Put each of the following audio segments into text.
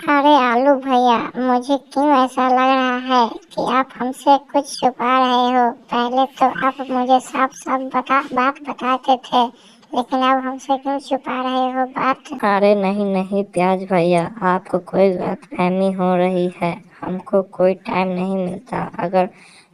अरे आलू भैया, मुझे क्यों ऐसा लग रहा है कि आप हमसे कुछ छुपा रहे हो। पहले तो आप मुझे साफ साफ बात बताते थे, लेकिन अब हमसे क्यों छुपा रहे हो बात। अरे नहीं नहीं प्याज भैया, आपको कोई गलतफहमी हो रही है। हमको कोई टाइम नहीं मिलता। अगर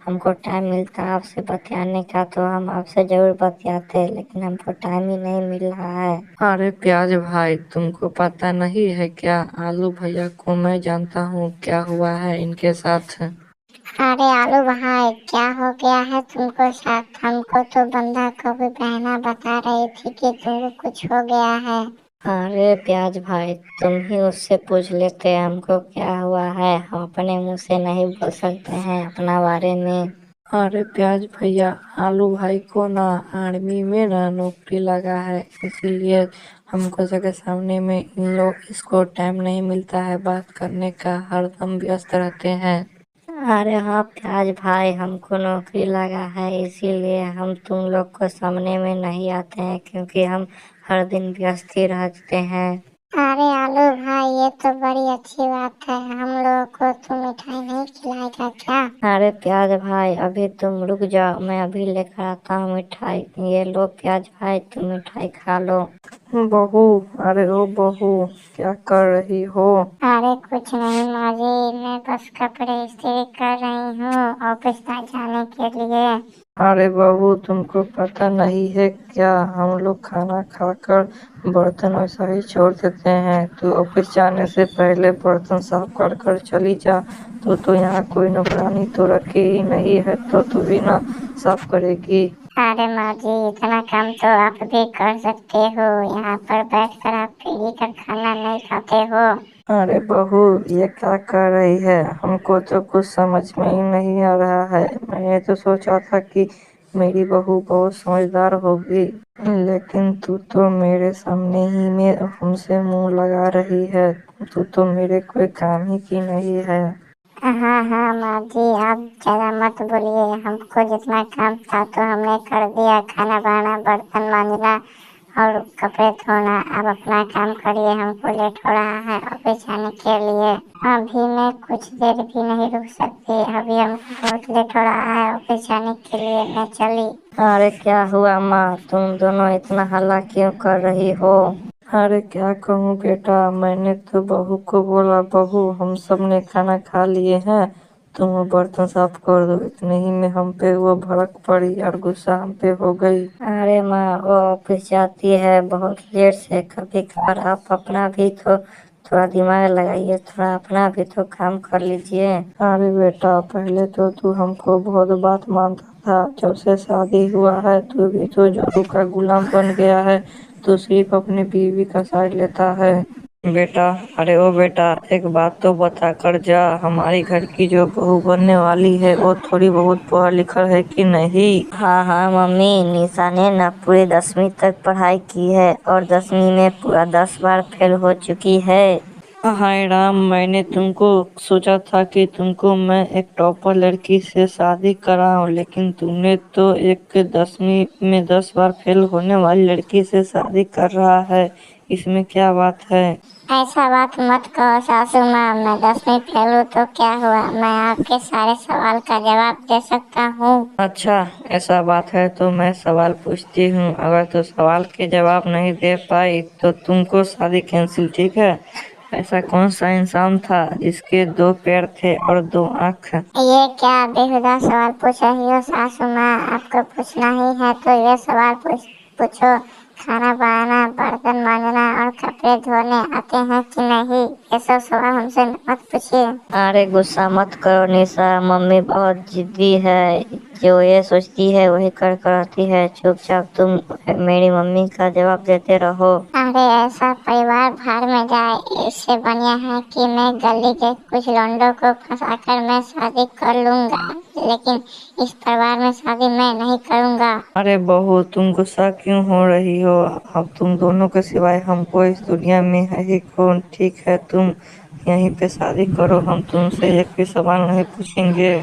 हमको टाइम मिलता आपसे बतियाने का तो हम आपसे जरूर बतियाते, लेकिन हमको टाइम ही नहीं मिल रहा है। अरे प्याज भाई, तुमको पता नहीं है क्या? आलू भैया को मैं जानता हूँ, क्या हुआ है इनके साथ। अरे आलू भाई, क्या हो गया है तुमको साथ? हमको तो बंदा को भी बहना बता रही थी कि तुमको कुछ हो गया है। अरे प्याज भाई, तुम ही उससे पूछ लेते हमको क्या हुआ है। हम अपने मुंह से नहीं बोल सकते हैं अपना बारे में। अरे प्याज भैया, आलू भाई को ना आर्मी में ना नौकरी लगा है, इसीलिए हमको सबके सामने में इन लोग इसको टाइम नहीं मिलता है बात करने का, हरदम व्यस्त रहते हैं। अरे हाँ प्याज भाई, हमको नौकरी लगा है इसीलिए हम तुम लोग को सामने में नहीं आते हैं, क्योंकि हम हर दिन व्यस्त ही रहते हैं। अरे आलू भाई, ये तो बड़ी अच्छी बात है। हम लोगों को तू मिठाई नहीं खिलाएगा क्या? अरे प्याज भाई, अभी तुम रुक जाओ, मैं अभी लेकर आता हूँ मिठाई। ये लो प्याज भाई, तुम मिठाई खा लो। बहू, अरे ओ बहू, क्या कर रही हो? अरे कुछ नहीं माँ जी, मैं बस कपड़े इस्त्री कर रही हूँ ऑफिस तक जाने के लिए। अरे बहू, तुमको पता नहीं है क्या? हम लोग खाना खाकर बर्तन वैसा ही छोड़ देते हैं। तू ऑफिस जाने से पहले बर्तन साफ कर कर चली जा। तो यहाँ कोई नौकरानी तो रखी ही नहीं है, तो तू भी ना साफ करेगी। अरे माँ जी, इतना काम तो आप भी कर सकते हो। यहाँ पर बैठकर आप फ्री का खाना नहीं खाते हो। अरे बहू, ये क्या कर रही है? हमको तो कुछ समझ में ही नहीं आ रहा है। मैंने तो सोचा था कि मेरी बहू बहुत समझदार होगी, लेकिन तू तो मेरे सामने ही में हमसे मुंह लगा रही है। तू तो मेरे कोई काम ही की नहीं है। हाँ हाँ माँ जी, आप ज़्यादा मत बोलिए। हमको जितना काम था तो हमने कर दिया। खाना बनाना, बर्तन मांजना और कपड़े धोना। अब अपना काम करिए, हमको लेट हो रहा है ऑफिस जाने के लिए। अभी मैं कुछ देर भी नहीं रुक सकती। अभी हमको बहुत लेट हो रहा है ऑफिस जाने के लिए। मैं चली। अरे क्या हुआ माँ, तुम दोनों इतना हल्ला क्यों कर रही हो? अरे क्या कहूँ बेटा, मैंने तो बहू को बोला, बहू हम सब ने खाना खा लिए हैं, तुम बर्तन साफ कर दो। इतने ही में हम पे वो भड़क पड़ी और गुस्सा हम पे हो गई। अरे माँ, वो ऑफिस जाती है बहुत लेट से। कभी कभार आप अपना भी तो थोड़ा दिमाग लगाइए, थोड़ा अपना भी तो काम कर लीजिए। अरे बेटा, पहले तो तू हमको बहुत बात मानता था, जब से शादी हुआ है तू भी तो जोरू का गुलाम बन गया है। तू सिर्फ अपनी बीवी का साइड लेता है। बेटा, अरे ओ बेटा, एक बात तो बता कर जा, हमारी घर की जो बहू बनने वाली है वो थोड़ी बहुत पढ़ा लिखा है कि नहीं? हाँ हाँ मम्मी, निशा ने ना पूरे 10वीं तक पढ़ाई की है और 10वीं में पूरा 10 बार फेल हो चुकी है। हाय राम, मैंने तुमको सोचा था कि तुमको मैं एक टॉपर लड़की से शादी कराऊं, लेकिन तुमने तो एक 10वीं में 10 बार फेल होने वाली लड़की से शादी कर रहा है। इसमें क्या बात है? ऐसा बात मत कहो सासू माँ। मैं 10वीं फेल हूँ तो क्या हुआ? मैं आपके सारे सवाल का जवाब दे सकता हूँ। अच्छा, ऐसा बात है तो मैं सवाल पूछती हूँ। अगर तो सवाल के जवाब नहीं दे पाई तो तुमको शादी कैंसिल, ठीक है? ऐसा कौन सा इंसान था जिसके 2 पैर थे और 2 आँख? ये क्या बेहुदा सवाल पूछ रही हो सासू माँ? आपको पूछना ही है तो ये सवाल पूछो। खाना बनाना, बर्तन मांजना और कपड़े धोने आते हैं कि नहीं? ये सब सवाल हमसे मत पूछिए। अरे गुस्सा मत करो निशा, मम्मी बहुत जिद्दी है। जो ये सोचती है वही कर करती है। चुपचाप तुम मेरी मम्मी का जवाब देते रहो। अरे ऐसा परिवार भाड़ में जाए, इससे बढ़िया है कि मैं गली के कुछ लौंडों को फंसाकर मैं शादी कर लूंगा, लेकिन इस परिवार में शादी मैं नहीं करूंगा। अरे बहू, तुम गुस्सा क्यों हो रही हो? अब तुम दोनों के सिवाय हमको इस दुनिया में है ही कौन? ठीक है, तुम यहीं पे शादी करो, हम तुमसे एक भी सवाल नहीं पूछेंगे।